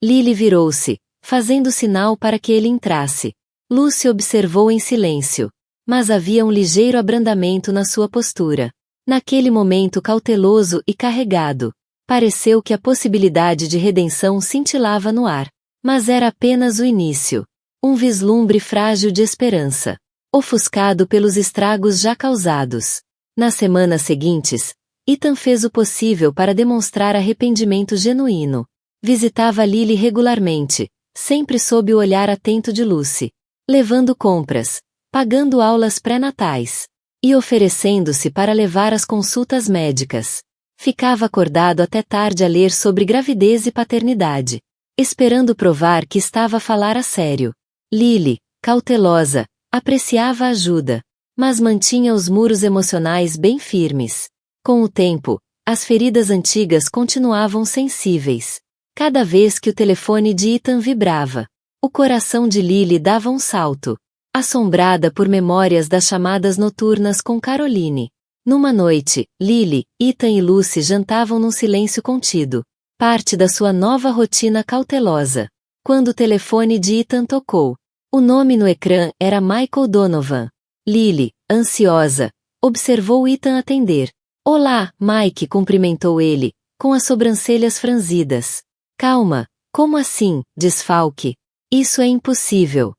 Lily virou-se, fazendo sinal para que ele entrasse. Lucy observou em silêncio. Mas havia um ligeiro abrandamento na sua postura. Naquele momento cauteloso e carregado, pareceu que a possibilidade de redenção cintilava no ar. Mas era apenas o início. Um vislumbre frágil de esperança. Ofuscado pelos estragos já causados. Nas semanas seguintes, Ethan fez o possível para demonstrar arrependimento genuíno. Visitava Lily regularmente, sempre sob o olhar atento de Lucy. Levando compras, pagando aulas pré-natais. E oferecendo-se para levar as consultas médicas. Ficava acordado até tarde a ler sobre gravidez e paternidade. Esperando provar que estava a falar a sério. Lily, cautelosa, apreciava a ajuda. Mas mantinha os muros emocionais bem firmes. Com o tempo, as feridas antigas continuavam sensíveis. Cada vez que o telefone de Ethan vibrava, o coração de Lily dava um salto. Assombrada por memórias das chamadas noturnas com Caroline. Numa noite, Lily, Ethan e Lucy jantavam num silêncio contido. Parte da sua nova rotina cautelosa. Quando o telefone de Ethan tocou. O nome no ecrã era Michael Donovan. Lily, ansiosa, observou Ethan atender. "Olá, Mike", cumprimentou ele, com as sobrancelhas franzidas. "Calma, como assim, desfalque? Isso é impossível."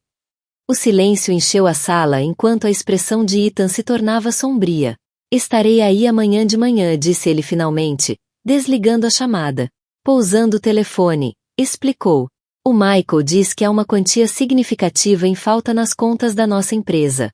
O silêncio encheu a sala enquanto a expressão de Ethan se tornava sombria. "Estarei aí amanhã de manhã", disse ele finalmente, desligando a chamada. Pousando o telefone, explicou. "O Michael diz que há uma quantia significativa em falta nas contas da nossa empresa.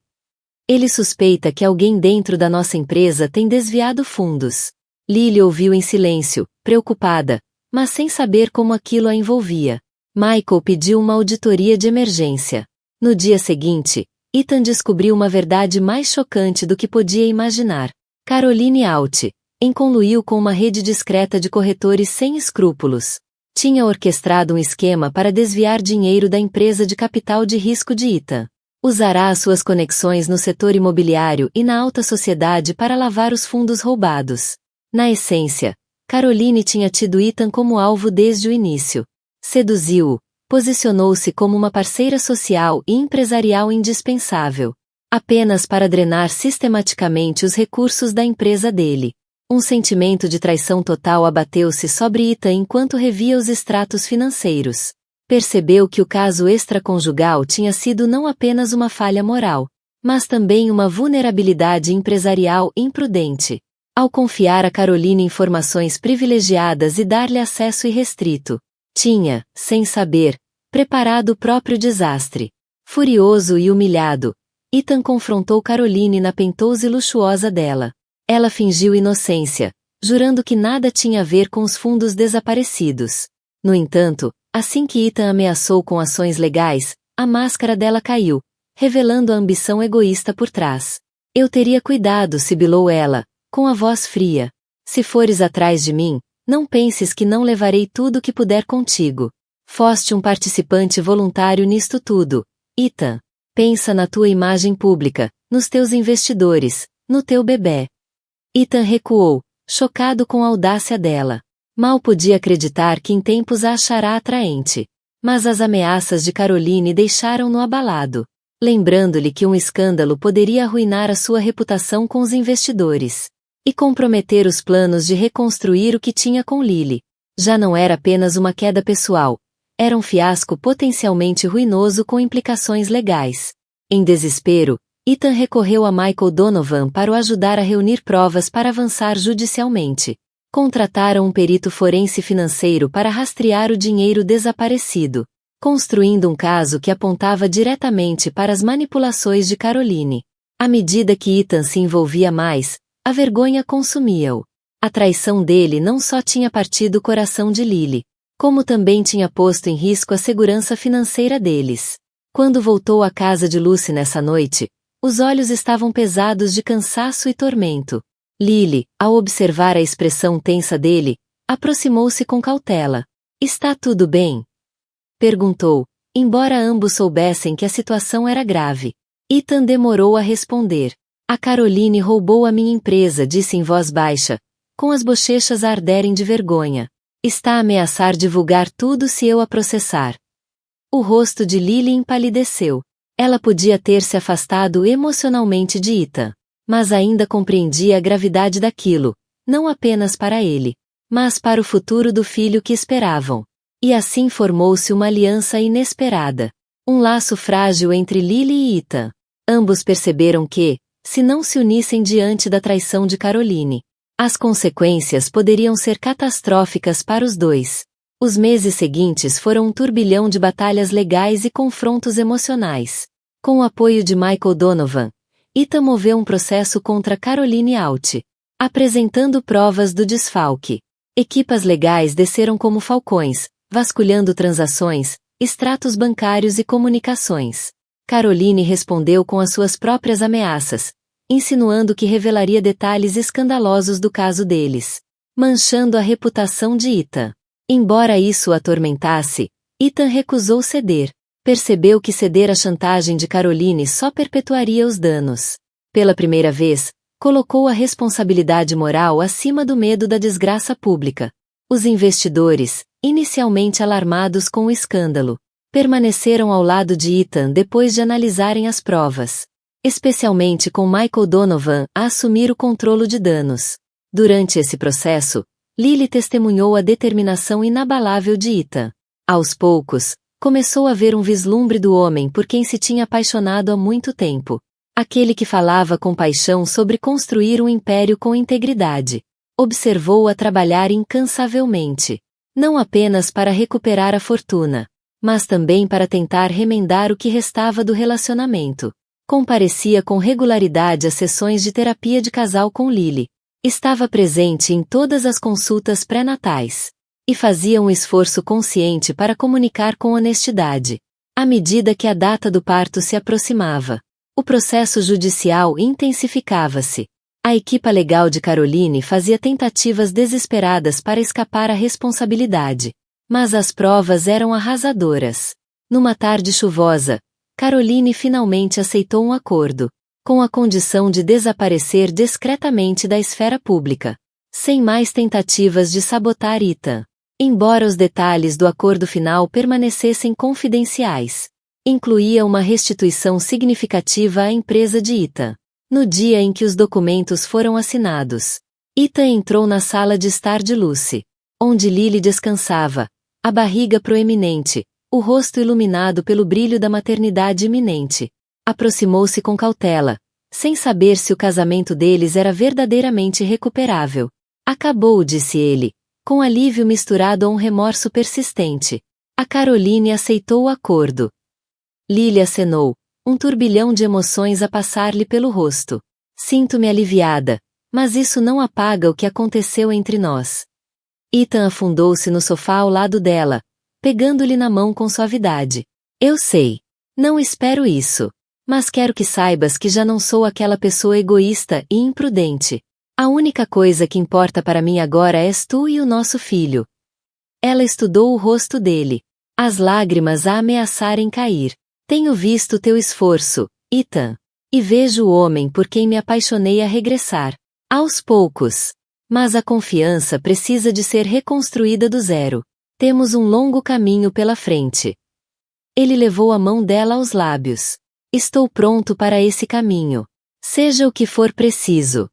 Ele suspeita que alguém dentro da nossa empresa tem desviado fundos." Lily ouviu em silêncio, preocupada, mas sem saber como aquilo a envolvia. Michael pediu uma auditoria de emergência. No dia seguinte, Ethan descobriu uma verdade mais chocante do que podia imaginar. Caroline Alt, conluiu com uma rede discreta de corretores sem escrúpulos. Tinha orquestrado um esquema para desviar dinheiro da empresa de capital de risco de Ethan. Usará as suas conexões no setor imobiliário e na alta sociedade para lavar os fundos roubados. Na essência, Caroline tinha tido Ethan como alvo desde o início. Seduziu-o, posicionou-se como uma parceira social e empresarial indispensável, apenas para drenar sistematicamente os recursos da empresa dele. Um sentimento de traição total abateu-se sobre Ethan enquanto revia os extratos financeiros. Percebeu que o caso extraconjugal tinha sido não apenas uma falha moral, mas também uma vulnerabilidade empresarial imprudente. Ao confiar a Caroline informações privilegiadas e dar-lhe acesso irrestrito, tinha, sem saber, preparado o próprio desastre. Furioso e humilhado, Ethan confrontou Caroline na pentose luxuosa dela. Ela fingiu inocência, jurando que nada tinha a ver com os fundos desaparecidos. No entanto, assim que Ethan ameaçou com ações legais, a máscara dela caiu, revelando a ambição egoísta por trás. Eu teria cuidado, sibilou ela, com a voz fria. Se fores atrás de mim, não penses que não levarei tudo o que puder contigo. Foste um participante voluntário nisto tudo, Ethan. Pensa na tua imagem pública, nos teus investidores, no teu bebê. Ethan recuou, chocado com a audácia dela. Mal podia acreditar que em tempos a achará atraente. Mas as ameaças de Caroline deixaram-no abalado, lembrando-lhe que um escândalo poderia arruinar a sua reputação com os investidores e comprometer os planos de reconstruir o que tinha com Lily. Já não era apenas uma queda pessoal, era um fiasco potencialmente ruinoso com implicações legais. Em desespero, Ethan recorreu a Michael Donovan para o ajudar a reunir provas para avançar judicialmente. Contrataram um perito forense financeiro para rastrear o dinheiro desaparecido, construindo um caso que apontava diretamente para as manipulações de Caroline. À medida que Ethan se envolvia mais, a vergonha consumia-o. A traição dele não só tinha partido o coração de Lily, como também tinha posto em risco a segurança financeira deles. Quando voltou à casa de Lucy nessa noite, os olhos estavam pesados de cansaço e tormento. Lily, ao observar a expressão tensa dele, aproximou-se com cautela. Está tudo bem? Perguntou, embora ambos soubessem que a situação era grave. Ethan demorou a responder. A Caroline roubou a minha empresa, disse em voz baixa, com as bochechas a arderem de vergonha. Está a ameaçar divulgar tudo se eu a processar. O rosto de Lily empalideceu. Ela podia ter se afastado emocionalmente de Ethan, mas ainda compreendia a gravidade daquilo, não apenas para ele, mas para o futuro do filho que esperavam. E assim formou-se uma aliança inesperada. Um laço frágil entre Lily e Ethan. Ambos perceberam que, se não se unissem diante da traição de Caroline, as consequências poderiam ser catastróficas para os dois. Os meses seguintes foram um turbilhão de batalhas legais e confrontos emocionais. Com o apoio de Michael Donovan, Ethan moveu um processo contra Caroline Alt, apresentando provas do desfalque. Equipas legais desceram como falcões, vasculhando transações, extratos bancários e comunicações. Caroline respondeu com as suas próprias ameaças, insinuando que revelaria detalhes escandalosos do caso deles, manchando a reputação de Ethan. Embora isso o atormentasse, Ethan recusou ceder. Percebeu que ceder à chantagem de Caroline só perpetuaria os danos. Pela primeira vez, colocou a responsabilidade moral acima do medo da desgraça pública. Os investidores, inicialmente alarmados com o escândalo, permaneceram ao lado de Ethan depois de analisarem as provas, especialmente com Michael Donovan a assumir o controle de danos. Durante esse processo, Lily testemunhou a determinação inabalável de Ethan. Aos poucos, começou a ver um vislumbre do homem por quem se tinha apaixonado há muito tempo. Aquele que falava com paixão sobre construir um império com integridade. Observou-a trabalhar incansavelmente, não apenas para recuperar a fortuna, mas também para tentar remendar o que restava do relacionamento. Comparecia com regularidade às sessões de terapia de casal com Lily. Estava presente em todas as consultas pré-natais. E fazia um esforço consciente para comunicar com honestidade. À medida que a data do parto se aproximava, o processo judicial intensificava-se. A equipa legal de Caroline fazia tentativas desesperadas para escapar à responsabilidade. Mas as provas eram arrasadoras. Numa tarde chuvosa, Caroline finalmente aceitou um acordo, com a condição de desaparecer discretamente da esfera pública, sem mais tentativas de sabotar Ethan. Embora os detalhes do acordo final permanecessem confidenciais, incluía uma restituição significativa à empresa de Ethan. No dia em que os documentos foram assinados, Ethan entrou na sala de estar de Lucy, onde Lily descansava, a barriga proeminente, o rosto iluminado pelo brilho da maternidade iminente. Aproximou-se com cautela, sem saber se o casamento deles era verdadeiramente recuperável. Acabou, disse ele, com alívio misturado a um remorso persistente. A Caroline aceitou o acordo. Lily acenou, um turbilhão de emoções a passar-lhe pelo rosto. Sinto-me aliviada, mas isso não apaga o que aconteceu entre nós. Ethan afundou-se no sofá ao lado dela, pegando-lhe na mão com suavidade. Eu sei. Não espero isso. Mas quero que saibas que já não sou aquela pessoa egoísta e imprudente. A única coisa que importa para mim agora és tu e o nosso filho. Ela estudou o rosto dele, as lágrimas a ameaçarem cair. Tenho visto teu esforço, Ethan. E vejo o homem por quem me apaixonei a regressar. Aos poucos. Mas a confiança precisa de ser reconstruída do zero. Temos um longo caminho pela frente. Ele levou a mão dela aos lábios. Estou pronto para esse caminho. Seja o que for preciso.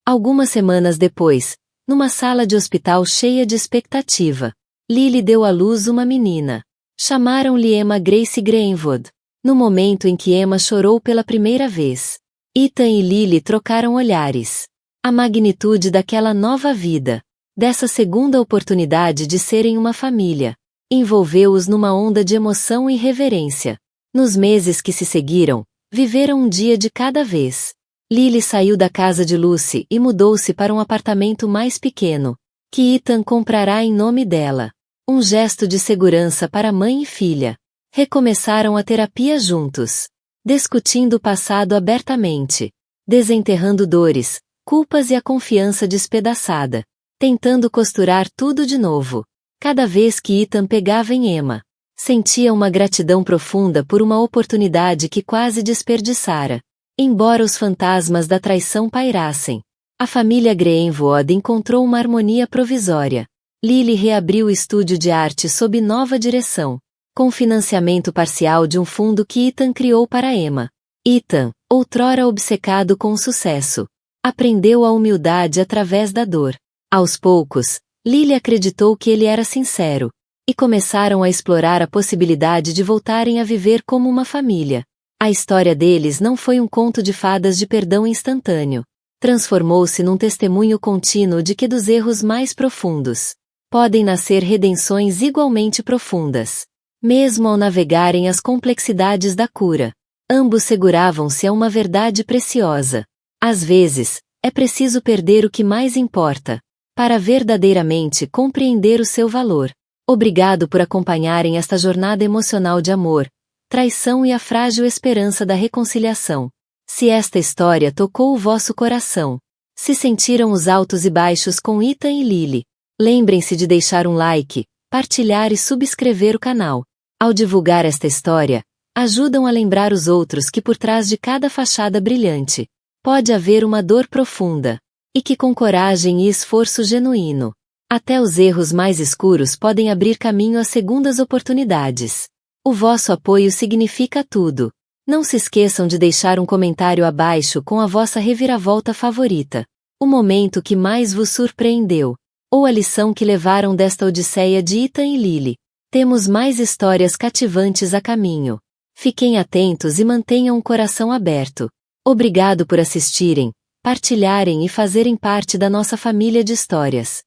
Algumas semanas depois, numa sala de hospital cheia de expectativa, Lily deu à luz uma menina. Chamaram-lhe Emma Grace Greenwood. No momento em que Emma chorou pela primeira vez, Ethan e Lily trocaram olhares. A magnitude daquela nova vida, dessa segunda oportunidade de serem uma família, envolveu-os numa onda de emoção e reverência. Nos meses que se seguiram, viveram um dia de cada vez. Lily saiu da casa de Lucy e mudou-se para um apartamento mais pequeno, que Ethan comprará em nome dela. Um gesto de segurança para mãe e filha. Recomeçaram a terapia juntos, discutindo o passado abertamente, desenterrando dores, culpas e a confiança despedaçada, tentando costurar tudo de novo. Cada vez que Ethan pegava em Emma, sentia uma gratidão profunda por uma oportunidade que quase desperdiçara. Embora os fantasmas da traição pairassem, a família Greenwood encontrou uma harmonia provisória. Lily reabriu o estúdio de arte sob nova direção, com financiamento parcial de um fundo que Ethan criou para Emma. Ethan, outrora obcecado com o sucesso, aprendeu a humildade através da dor. Aos poucos, Lily acreditou que ele era sincero, e começaram a explorar a possibilidade de voltarem a viver como uma família. A história deles não foi um conto de fadas de perdão instantâneo. Transformou-se num testemunho contínuo de que dos erros mais profundos podem nascer redenções igualmente profundas. Mesmo ao navegarem as complexidades da cura, ambos seguravam-se a uma verdade preciosa. Às vezes, é preciso perder o que mais importa, para verdadeiramente compreender o seu valor. Obrigado por acompanharem esta jornada emocional de amor, traição e a frágil esperança da reconciliação. Se esta história tocou o vosso coração, se sentiram os altos e baixos com Ethan e Lily, lembrem-se de deixar um like, partilhar e subscrever o canal. Ao divulgar esta história, ajudam a lembrar os outros que por trás de cada fachada brilhante, pode haver uma dor profunda, e que com coragem e esforço genuíno, até os erros mais escuros podem abrir caminho a segundas oportunidades. O vosso apoio significa tudo. Não se esqueçam de deixar um comentário abaixo com a vossa reviravolta favorita, o momento que mais vos surpreendeu, ou a lição que levaram desta odisseia de Ethan e Lily. Temos mais histórias cativantes a caminho. Fiquem atentos e mantenham o coração aberto. Obrigado por assistirem, partilharem e fazerem parte da nossa família de histórias.